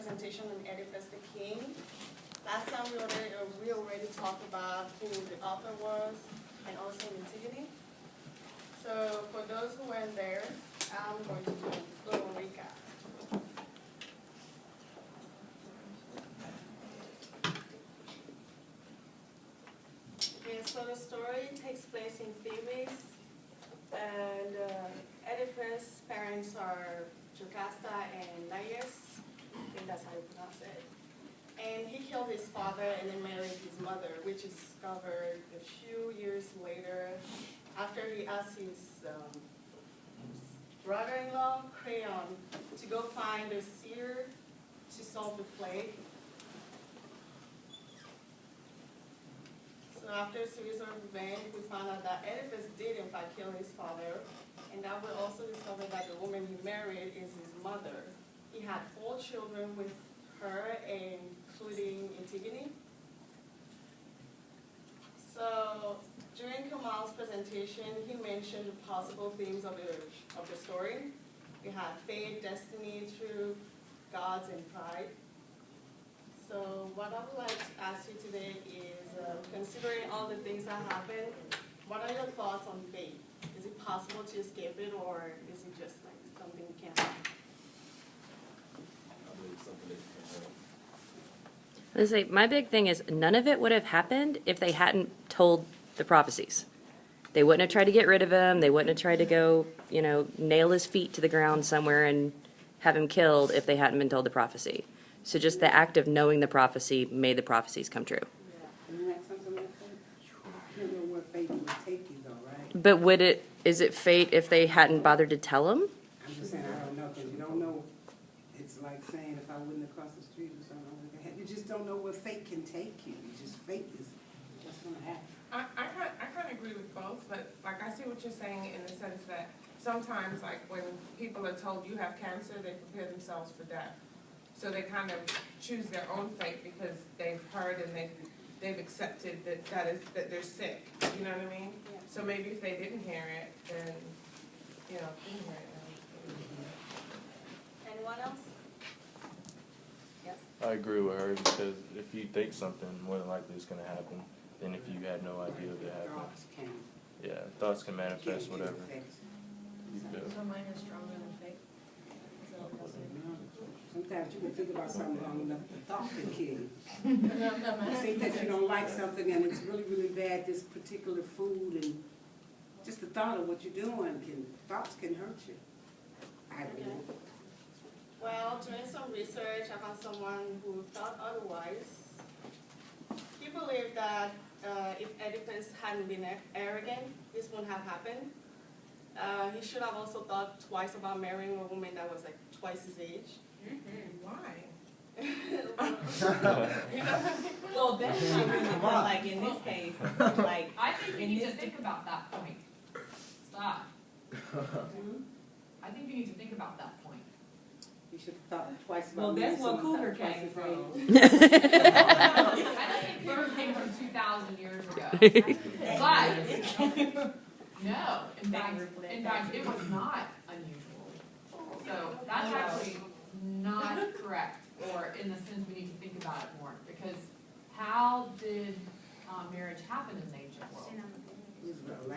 presentation on Oedipus the king. Last time we already talked about who the author was and also Antigone. So for those who weren't there, I'm going to do a little recap. Okay, so the story takes place in Thebes, and Oedipus' parents are Jocasta and Laius. I think that's how you pronounce it. And he killed his father and then married his mother, which is discovered a few years later after he asked his brother-in-law, Creon, to go find a seer to solve the plague. So after a series of events, we found out that Oedipus did in fact kill his father, and that we also discovered that the woman he married is his mother. He had 4 children with her, including Antigone. So during Kamal's presentation, he mentioned the possible themes of the story. We had fate, destiny, truth, gods, and pride. So what I would like to ask you today is, considering all the things that happened, what are your thoughts on fate? Is it possible to escape it, or is it just like something you can't help? I believe something that you can help. Let's say my big thing is none of it would have happened if they hadn't told the prophecies. They wouldn't have tried to get rid of him. They wouldn't have tried to go, nail his feet to the ground somewhere and have him killed if they hadn't been told the prophecy. So just the act of knowing the prophecy made the prophecies come true. Isn't that something like that? You don't know where fate would take you, though, right? But is it fate if they hadn't bothered to tell him? I'm just saying, I don't know, because you don't know. It's like saying if I wouldn't have crossed the street or something like that. You just don't know where fate can take you. Fate is what's going to happen. I kind of agree with both, but like I see what you're saying in the sense that sometimes, like when people are told you have cancer, they prepare themselves for death. So they kind of choose their own fate because they've heard and they've accepted that they're sick. You know what I mean? Yeah. So maybe if they didn't hear it, then didn't hear it. Anyone else? Yes. I agree with her because if you think something, more than likely it's going to happen than if you had no idea it happened. Thoughts can. Yeah, thoughts can manifest whatever Affect. you do. So mine is stronger than fate. Sometimes you can think about something long enough, the thought can kill you. You think that you don't like something and it's really, really bad, this particular food, and just the thought of what you're doing, thoughts can hurt you. I don't know. Well, doing some research, I found someone who thought otherwise. He believed that if Oedipus hadn't been arrogant, this wouldn't have happened. He should have also thought twice about marrying a woman that was like twice his age. Why? Well, that's not really, but like in this case, like, I think you in need to this, think about that point. Stop. I think you need to think about that point. You should have thought twice about well, that's marrying what someone Cougar twice came his from. age. I don't think Cougar came from 2,000 years ago. But, no, in fact, it was not unusual. So that's actually not correct, or in the sense we need to think about it more. Because how did marriage happen in the ancient world?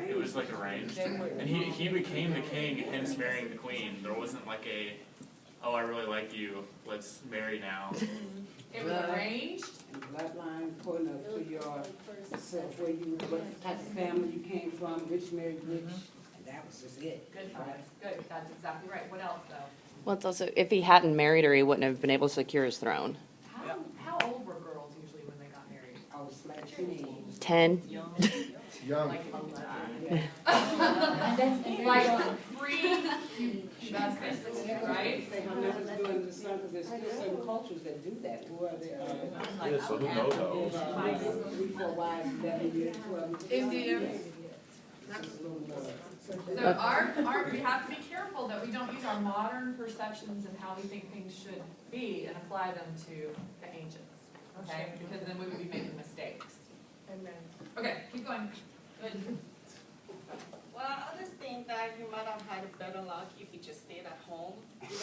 It was like arranged, and he became the king, hence marrying the queen. There wasn't like oh, I really like you, let's marry now. It was arranged. And bloodline, according to your self, what type of family you came from, rich married rich, and that was just it. Good, good. That's exactly right. What else, though? Well, it's also, if he hadn't married her, he wouldn't have been able to secure his throne. How old were girls usually when they got married? I was like teenage. 10. Young. Like 11. Like pre-pubescent, right? I'm never doing the sun because there's still certain cultures that do that. Who are they? Yeah, so who knows how old? 3, 4 wives, 11 years, 12 years. Indians. So we have to be careful that we don't use our modern perceptions of how we think things should be and apply them to the ancients, okay? Because then we would be making mistakes. Amen. Okay, keep going. Good. Well, I just think that he might have had a better luck if he just stayed at home. Even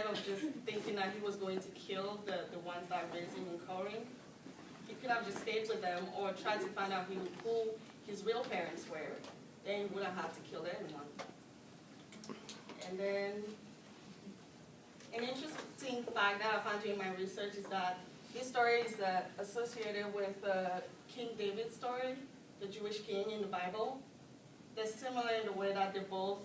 instead of just thinking that he was going to kill the ones that raised him in Corinth, he could have just stayed with them or tried to find out who his real parents were. Then he wouldn't have to kill anyone. And then, an interesting fact that I found during my research is that this story is associated with King David's story, the Jewish king in the Bible. They're similar in the way that they both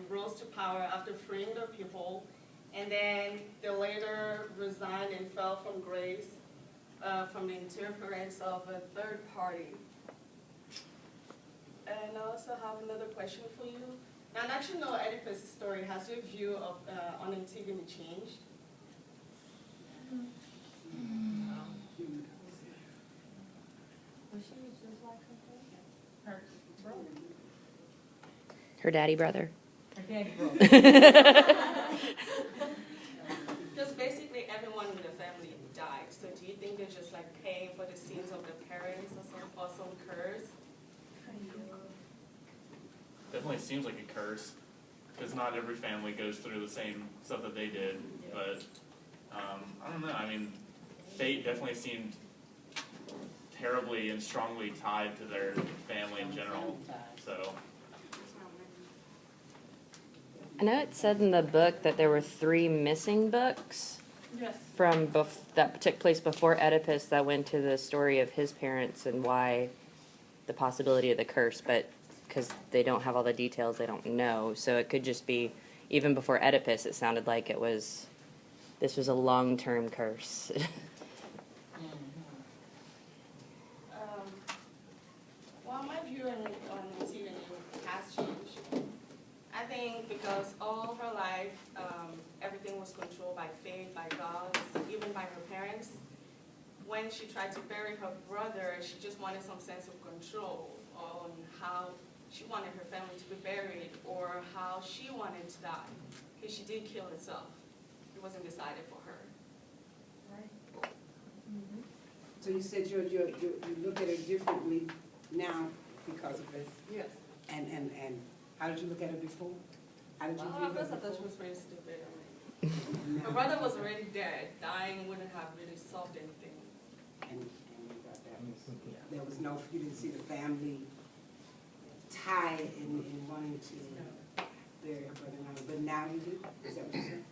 rose to power after freeing their people, and then they later resigned and fell from grace from the interference of a third party. And I also have another question for you. Now, I actually know Oedipus' story. Has your view of on Antigone changed? Her daddy brother. Because basically everyone in the family died. So do you think they're just like paying for the sins of their parents or some curse? Definitely seems like a curse, because not every family goes through the same stuff that they did. But I don't know. I mean, fate definitely seemed terribly and strongly tied to their family in general. So. I know it said in the book that there were 3 missing books Yes. from that took place before Oedipus that went to the story of his parents and why the possibility of the curse, but because they don't have all the details, they don't know. So it could just be, even before Oedipus, it sounded like this was a long-term curse. Well, my view on Antigone has changed. I think because all her life, everything was controlled by fate, by God, even by her parents. When she tried to bury her brother, she just wanted some sense of control on how she wanted her family to be buried or how she wanted to die. Because she did kill herself. It wasn't decided for her. Right? Mm-hmm. So you said you look at it differently now because of this? Yes. And how did you look at it before? How did you Well, view at first I it thought she before? was pretty stupid. Her brother was already dead. Dying wouldn't have really solved anything. And you got that. There was no, you didn't see the family tie in wanting to bury her brother, but now you do? Is that what you said?